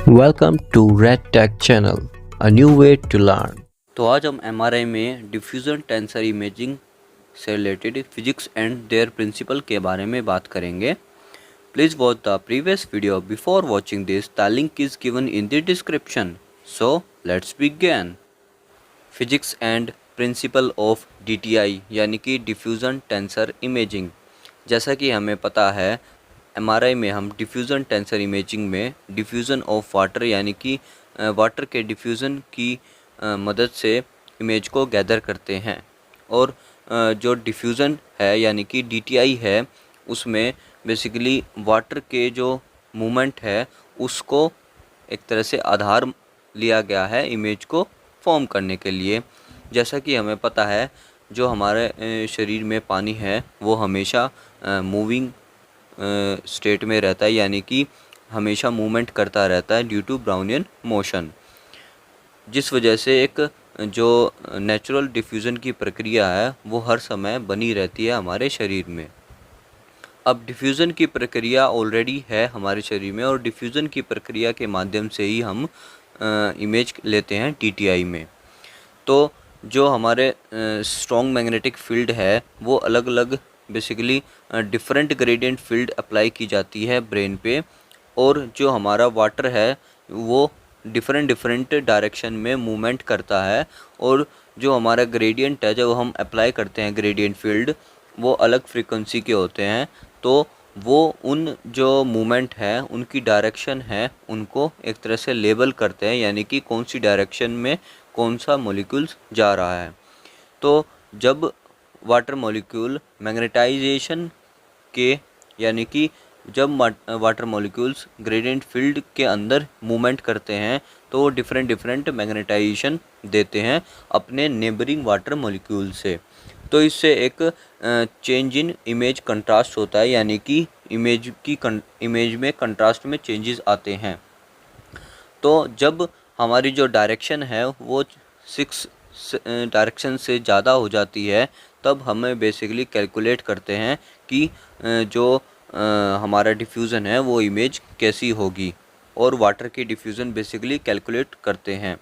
Welcome to Red Tech Channel, a new way to learn. तो आज हम MRI में डिफ्यूजन टेंसर इमेजिंग से related physics and their principle के बारे में बात करेंगे. Please watch the previous video before watching this. The link is given in the description. So let's begin. Physics and principle of DTI यानी कि diffusion tensor imaging. जैसा कि हमें पता है एमआरआई में हम डिफ्यूज़न टेंसर इमेजिंग में डिफ्यूज़न ऑफ वाटर यानी कि वाटर के डिफ्यूज़न की मदद से इमेज को गैदर करते हैं. और जो डिफ्यूज़न है यानी कि डीटीआई है उसमें बेसिकली वाटर के जो मूवमेंट है उसको एक तरह से आधार लिया गया है इमेज को फॉर्म करने के लिए. जैसा कि हमें पता है जो हमारे शरीर में पानी है वो हमेशा मूविंग स्टेट में रहता है यानी कि हमेशा मूवमेंट करता रहता है ड्यू टू ब्राउनियन मोशन, जिस वजह से एक जो नेचुरल डिफ्यूज़न की प्रक्रिया है वो हर समय बनी रहती है हमारे शरीर में. अब डिफ्यूज़न की प्रक्रिया ऑलरेडी है हमारे शरीर में और डिफ्यूज़न की प्रक्रिया के माध्यम से ही हम इमेज लेते हैं डीटीआई में. तो जो हमारे स्ट्रॉन्ग मैग्नेटिक फील्ड है वो अलग अलग basically different gradient field apply की जाती है ब्रेन पे, और जो हमारा वाटर है वो डिफरेंट डायरेक्शन में मूवमेंट करता है. और जो हमारा ग्रेडियंट है जब हम अप्लाई करते हैं ग्रेडियंट फील्ड वो अलग फ्रीक्वेंसी के होते हैं, तो वो उन जो मूवमेंट है उनकी डायरेक्शन है उनको एक तरह से लेबल करते हैं यानी कि कौन सी डायरेक्शन में कौन सा मॉलिक्यूल्स जा रहा है. तो जब वाटर मॉलिक्यूल मैग्नेटाइजेशन के यानी कि जब वाटर मॉलिक्यूल्स ग्रेडियंट फील्ड के अंदर मूवमेंट करते हैं तो वो डिफरेंट मैग्नेटाइजेशन देते हैं अपने नेबरिंग वाटर मॉलिक्यूल से. तो इससे एक चेंज इन इमेज कंट्रास्ट होता है यानी कि इमेज में कंट्रास्ट में चेंजेस आते हैं. तो जब हमारी जो डायरेक्शन है वो 6 डायरेक्शन से ज़्यादा हो जाती है तब हमें बेसिकली कैलकुलेट करते हैं कि जो हमारा डिफ्यूज़न है वो इमेज कैसी होगी, और वाटर की डिफ्यूज़न बेसिकली कैलकुलेट करते हैं.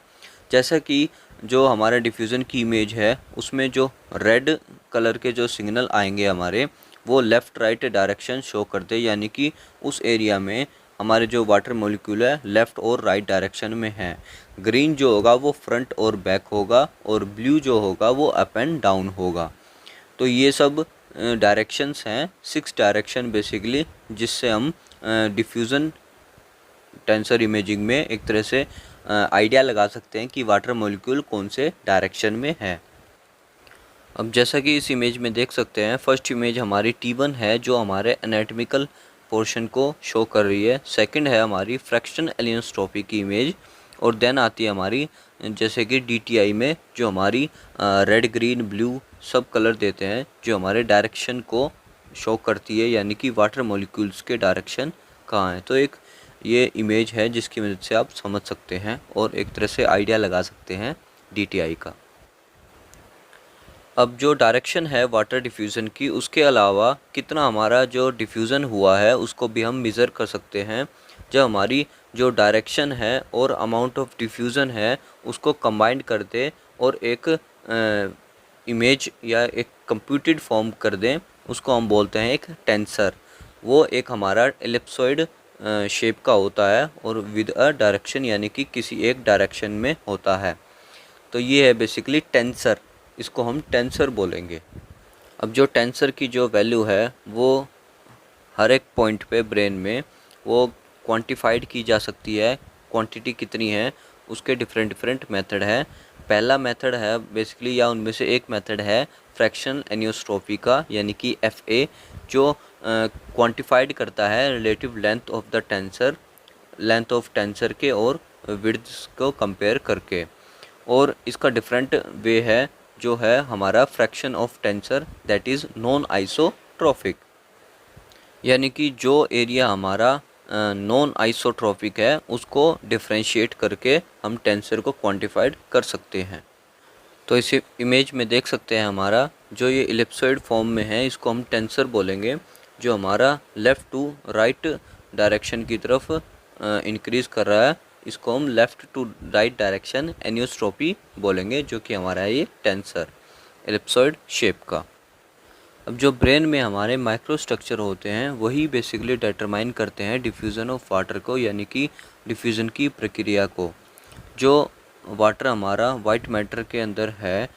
जैसा कि जो हमारा डिफ्यूज़न की इमेज है उसमें जो रेड कलर के जो सिग्नल आएंगे हमारे वो लेफ़्ट राइट डायरेक्शन शो करते हैं यानी कि उस एरिया में हमारे जो वाटर मॉलिक्यूल है लेफ़्ट और राइट डायरेक्शन में है. ग्रीन जो होगा वो फ्रंट और बैक होगा और ब्लू जो होगा वो अप एंड डाउन होगा. तो ये सब डायरेक्शंस हैं 6 डायरेक्शन बेसिकली जिससे हम डिफ्यूज़न टेंसर इमेजिंग में एक तरह से आइडिया लगा सकते हैं कि वाटर मॉलिक्यूल कौन से डायरेक्शन में है. अब जैसा कि इस इमेज में देख सकते हैं फर्स्ट इमेज हमारी T1 है जो हमारे एनाटॉमिकल पोर्शन को शो कर रही है. सेकंड है हमारी फ्रैक्शन एलियनस्ट्रॉपी की इमेज, और देन आती है हमारी जैसे कि डीटीआई में जो हमारी रेड ग्रीन ब्लू सब कलर देते हैं जो हमारे डायरेक्शन को शो करती है यानी कि वाटर मॉलिक्यूल्स के डायरेक्शन कहाँ है. तो एक ये इमेज है जिसकी मदद से आप समझ सकते हैं और एक तरह से आइडिया लगा सकते हैं डीटीआई का. अब जो डायरेक्शन है वाटर डिफ्यूज़न की उसके अलावा कितना हमारा जो डिफ्यूज़न हुआ है उसको भी हम मेज़र कर सकते हैं. जब हमारी जो डायरेक्शन है और अमाउंट ऑफ डिफ्यूज़न है उसको कंबाइन कर दे और एक इमेज या एक कंप्यूटेड फॉर्म कर दें उसको हम बोलते हैं एक टेंसर. वो एक हमारा एलिप्सॉइड शेप का होता है और विद अ डायरेक्शन यानी कि किसी एक डायरेक्शन में होता है. तो ये है बेसिकली टेंसर, इसको हम टेंसर बोलेंगे. अब जो टेंसर की जो वैल्यू है वो हर एक पॉइंट पे ब्रेन में वो क्वांटिफाइड की जा सकती है. क्वांटिटी कितनी है उसके डिफरेंट मेथड है. पहला मेथड है बेसिकली या उनमें से एक मेथड है फ्रैक्शन एनियोस्ट्रोफी का यानी कि FA, जो क्वांटिफाइड करता है relative length of the tensor, length of tensor के और विड्थ को कंपेयर करके. और इसका डिफरेंट वे है जो है हमारा fraction of tensor that is non isotropic, यानी कि जो एरिया हमारा नॉन आइसोट्रॉपिक है उसको डिफ्रेंशिएट करके हम टेंसर को क्वांटिफाइड कर सकते हैं. तो इस इमेज में देख सकते हैं हमारा जो ये इलिप्सॉइड फॉर्म में है इसको हम टेंसर बोलेंगे, जो हमारा लेफ़्ट टू राइट डायरेक्शन की तरफ इंक्रीज़ कर रहा है इसको हम लेफ़्ट टू राइट डायरेक्शन एनियोस्ट्रोपी बोलेंगे, जो कि हमारा है ये टेंसर एलिप्सॉइड शेप का। अब जो ब्रेन में हमारे माइक्रो स्ट्रक्चर होते हैं वही बेसिकली डिटरमाइन करते हैं डिफ्यूज़न ऑफ वाटर को, यानी कि डिफ्यूज़न की प्रक्रिया को। जो वाटर हमारा वाइट मैटर के अंदर है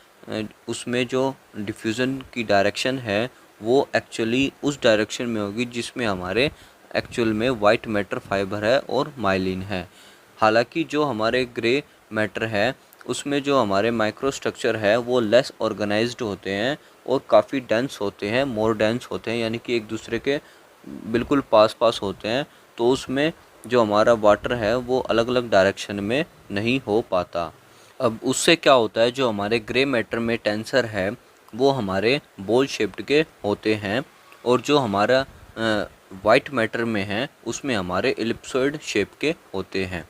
उसमें जो डिफ्यूज़न की डायरेक्शन है वो एक्चुअली उस डायरेक्शन में होगी जिसमें हमारे एक्चुअल में वाइट मैटर फाइबर है और माइलिन है। हालांकि जो हमारे ग्रे मैटर है उसमें जो हमारे माइक्रो स्ट्रक्चर है वो लेस ऑर्गेनाइज्ड होते हैं और काफ़ी डेंस होते हैं, मोर डेंस होते हैं, यानी कि एक दूसरे के बिल्कुल पास पास होते हैं। तो उसमें जो हमारा वाटर है वो अलग अलग डायरेक्शन में नहीं हो पाता। अब उससे क्या होता है, जो हमारे ग्रे मैटर में टेंसर है वो हमारे बॉल शेप्ड के होते हैं, और जो हमारा वाइट मैटर में है उसमें हमारे एलिप्सॉइड शेप के होते हैं।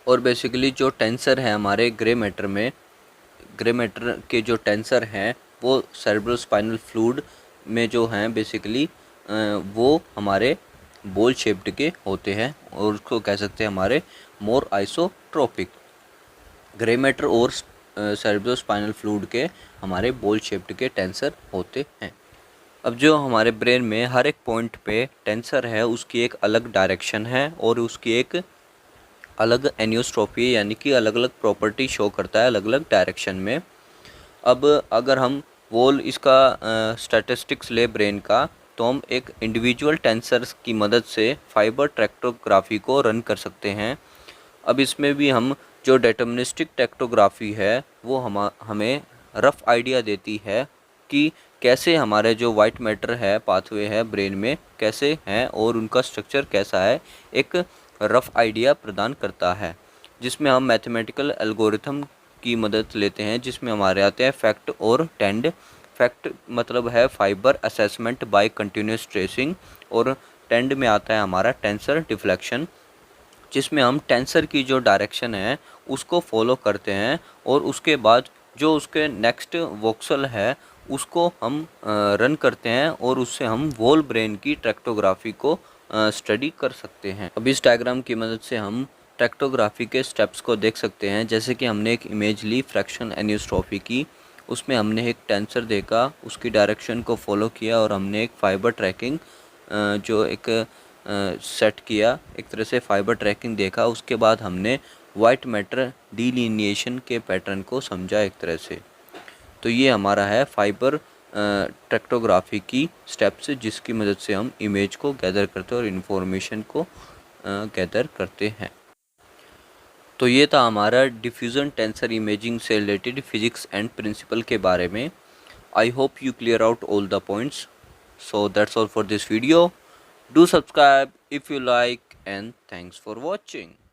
और बेसिकली जो टेंसर है हमारे ग्रे मैटर के जो टेंसर हैं वो सेरेब्रोस्पाइनल फ्लूइड में जो हैं बेसिकली वो हमारे बॉल शेप्ड के होते हैं, और उसको कह सकते हैं हमारे मोर आइसोट्रोपिक। ग्रे मैटर और सेरेब्रोस्पाइनल फ्लूइड के हमारे बॉल शेप्ड के टेंसर होते हैं। अब जो हमारे ब्रेन में हर एक पॉइंट पे टेंसर है उसकी एक अलग डायरेक्शन है और उसकी एक अलग एनियोस्ट्रोपी, यानी कि अलग अलग प्रॉपर्टी शो करता है अलग अलग डायरेक्शन में। अब अगर हम वोल इसका स्टैटिस्टिक्स ले ब्रेन का, तो हम एक इंडिविजुअल टेंसर्स की मदद से फाइबर ट्रैक्टोग्राफी को रन कर सकते हैं। अब इसमें भी हम जो डिटर्मिनिस्टिक ट्रैक्टोग्राफी है वो हमें रफ़ आइडिया देती है कि कैसे हमारे जो वाइट मैटर है पाथवे है ब्रेन में कैसे हैं और उनका स्ट्रक्चर कैसा है, एक रफ़ आइडिया प्रदान करता है। जिसमें हम मैथमेटिकल एल्गोरिथम की मदद लेते हैं, जिसमें हमारे आते हैं फैक्ट और टेंड। फैक्ट मतलब है fibre assessment bye continuous tracing, और टेंड में आता है हमारा टेंसर डिफ्लेक्शन, जिसमें हम टेंसर की जो डायरेक्शन है उसको फॉलो करते हैं और उसके बाद जो उसके नेक्स्ट वोक्सल है उसको हम रन करते हैं और उससे हम वोल ब्रेन की ट्रैक्टोग्राफी को स्टडी कर सकते हैं। अब इस डायग्राम की मदद से हम ट्रैक्टोग्राफी के स्टेप्स को देख सकते हैं। जैसे कि हमने एक इमेज ली फ्रैक्शन एनियोस्ट्रोफी की, उसमें हमने एक टेंसर देखा, उसकी डायरेक्शन को फॉलो किया और हमने एक फाइबर ट्रैकिंग जो एक सेट किया, एक तरह से फाइबर ट्रैकिंग देखा। उसके बाद हमने वाइट मैटर डिलिनिएशन के पैटर्न को समझा एक तरह से। तो ये हमारा है फाइबर ट्रैक्टोग्राफी की स्टेप्स, जिसकी मदद से हम इमेज को गैदर करते हैं और इन्फॉर्मेशन को गैदर करते हैं। तो ये था हमारा डिफ्यूज़न टेंसर इमेजिंग से रिलेटेड फिजिक्स एंड प्रिंसिपल के बारे में। I hope you clear out all the points. So that's all for this video. Do subscribe if you like, and thanks for watching.